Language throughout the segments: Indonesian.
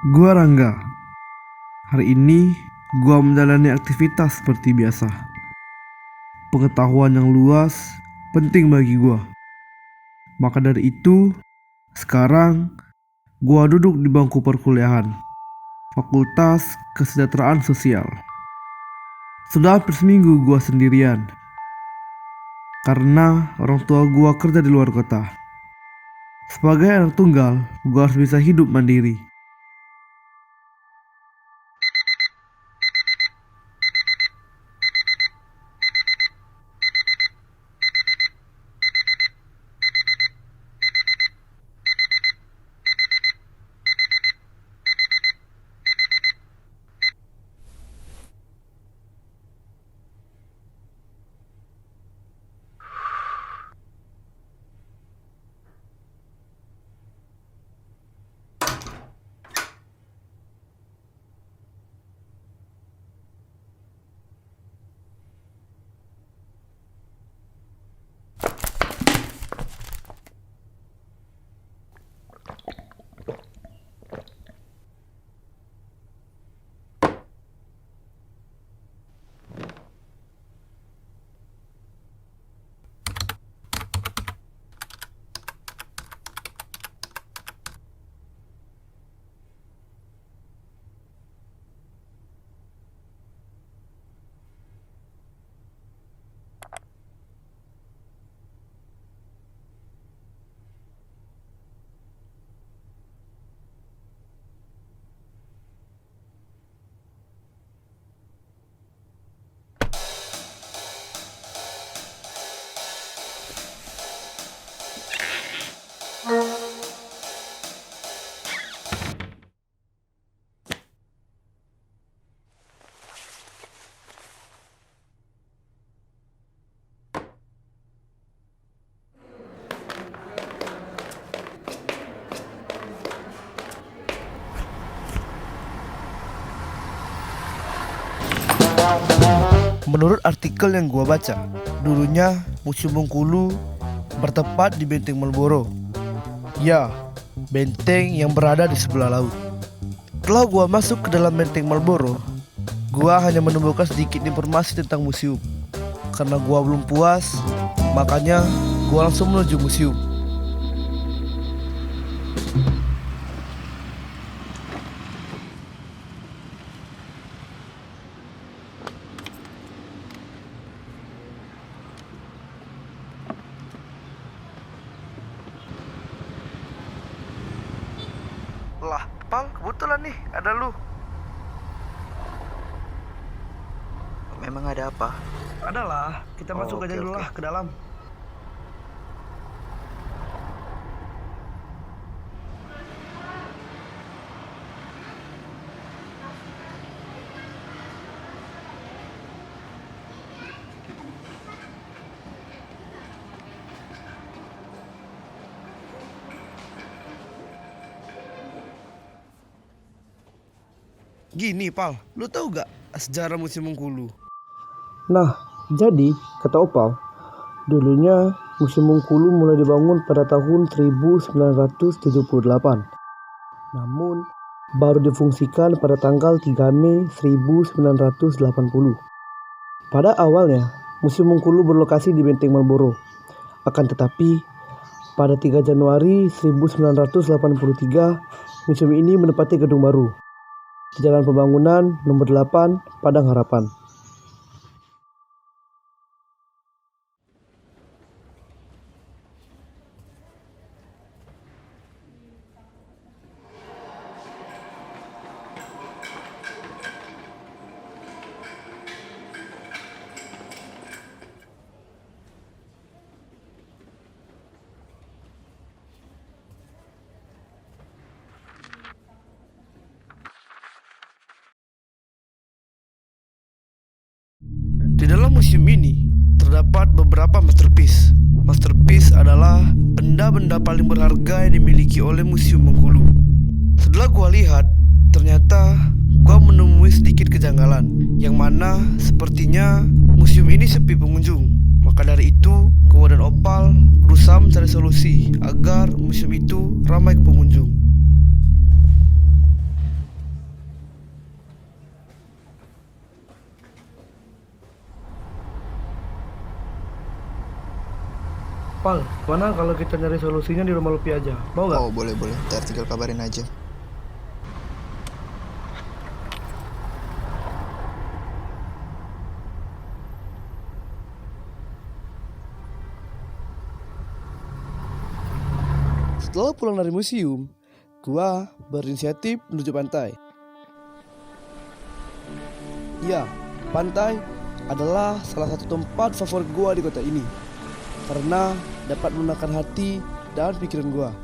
Gua Rangga. Hari ini gua menjalani aktivitas seperti biasa. Pengetahuan yang luas penting bagi gua. Maka dari itu, sekarang gua duduk di bangku perkuliahan Fakultas Kesejahteraan Sosial. Sudah hampir seminggu gua sendirian karena orang tua gua kerja di luar kota. Sebagai anak tunggal, gua harus bisa hidup mandiri. Menurut artikel yang gua baca, dulunya Museum Bengkulu bertempat di Benteng Malboro. Ya, benteng yang berada di sebelah laut. Setelah gua masuk ke dalam Benteng Malboro, gua hanya menemukan sedikit informasi tentang museum. Karena gua belum puas, makanya gua langsung menuju museum. Lah, Pal, kebetulan nih ada lu. Memang ada apa? Adalah, kita masuk aja Oke, dulu oke. lah ke dalam. Gini, Pal, lu tahu gak sejarah Museum Bengkulu? Nah, jadi, kata Opal, dulunya Museum Bengkulu mulai dibangun pada tahun 1978. Namun, baru difungsikan pada tanggal 3 Mei 1980. Pada awalnya, Museum Bengkulu berlokasi di Benteng Malboro. Akan tetapi, pada 3 Januari 1983, museum ini menempati gedung baru di Jalan Pembangunan Nomor 8, Padang Harapan. Di dalam museum ini terdapat beberapa masterpiece. Masterpiece adalah benda-benda paling berharga yang dimiliki oleh Museum Bengkulu. Setelah gua lihat, ternyata gua menemui sedikit kejanggalan, yang mana sepertinya museum ini sepi pengunjung. Maka dari itu, gua dan Opal berusaha mencari solusi agar museum itu ramai pengunjung. Pal, mana kalau kita nyari solusinya di rumah Lupi aja? Mau nggak? Oh, boleh. Ntar tinggal kabarin aja. Setelah pulang dari museum, gua berinisiatif menuju pantai. Ya, pantai adalah salah satu tempat favorit gua di kota ini karena dapat menenangkan hati dan pikiran gua.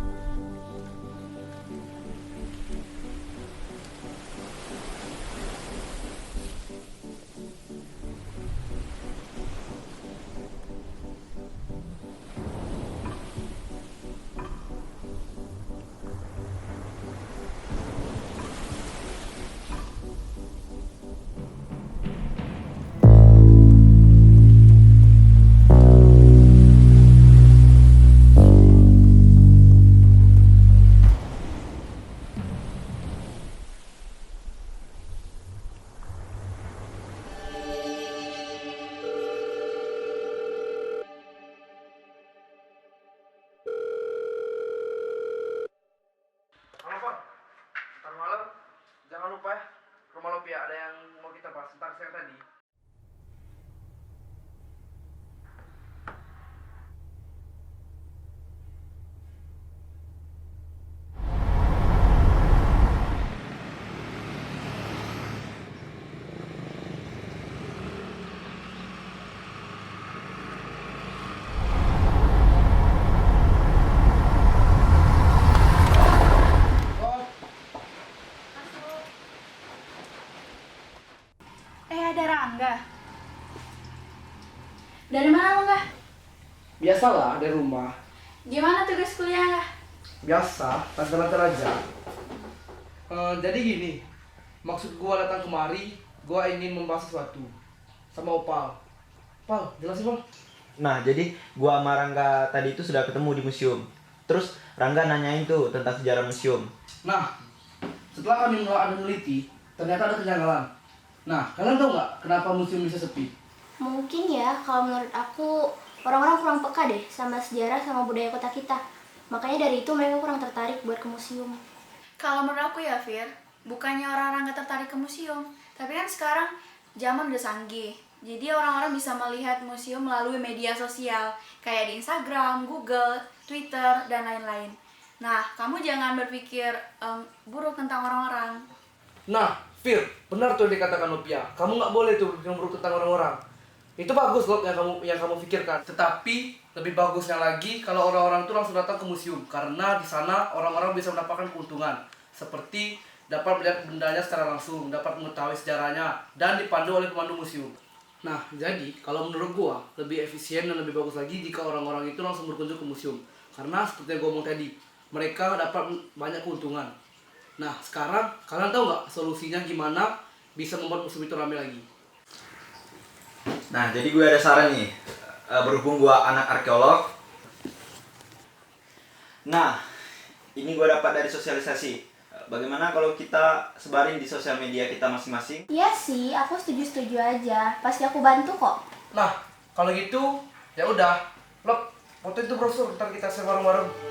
Halo Pak, ntar malam jangan lupa ya, rumah Lupi ada yang mau kita bahas tentang siang tadi. Ada Rangga. Dari mana lo, Nggak? Biasalah dari rumah. Gimana tugas kuliah, Nggak? Biasa, lancar-lancar aja. Jadi gini, maksud gua datang kemari, gua ingin membahas sesuatu sama Opal. Pal, jelasin Bang. Nah, jadi gua sama Rangga tadi itu sudah ketemu di museum. Terus Rangga nanyain tuh tentang sejarah museum. Nah, setelah kami meneliti, ternyata ada kejanggalan. Nah, kalian tahu nggak kenapa museum bisa sepi? Mungkin ya, kalau menurut aku orang-orang kurang peka deh sama sejarah sama budaya kota kita. Makanya dari itu mereka kurang tertarik buat ke museum. Kalau menurut aku ya, Fir, bukannya orang-orang nggak tertarik ke museum, tapi kan sekarang zaman udah canggih. Jadi orang-orang bisa melihat museum melalui media sosial, kayak di Instagram, Google, Twitter, dan lain-lain. Nah, kamu jangan berpikir buruk tentang orang-orang. Nah, Fir, benar tuh yang dikatakan Nopia. Kamu nggak boleh tuh yang buruk tentang orang-orang. Itu bagus loh yang kamu pikirkan. Tetapi lebih bagusnya lagi kalau orang-orang itu langsung datang ke museum, karena di sana orang-orang bisa mendapatkan keuntungan, seperti dapat melihat bendanya secara langsung, dapat mengetahui sejarahnya, dan dipandu oleh pemandu museum. Nah, jadi kalau menurut gua lebih efisien dan lebih bagus lagi jika orang-orang itu langsung berkunjung ke museum, karena seperti yang gua ngomong tadi, mereka dapat banyak keuntungan. Nah, sekarang kalian tahu nggak solusinya gimana bisa membuat museum itu ramai lagi? Nah, jadi gue ada saran nih. Berhubung gue anak arkeolog. Nah, ini gue dapat dari sosialisasi. Bagaimana kalau kita sebarin di sosial media kita masing-masing? Iya sih, aku setuju-setuju aja. Pasti aku bantu kok. Nah, kalau gitu ya udah, lo foto itu brosur, ntar kita share bareng-bareng.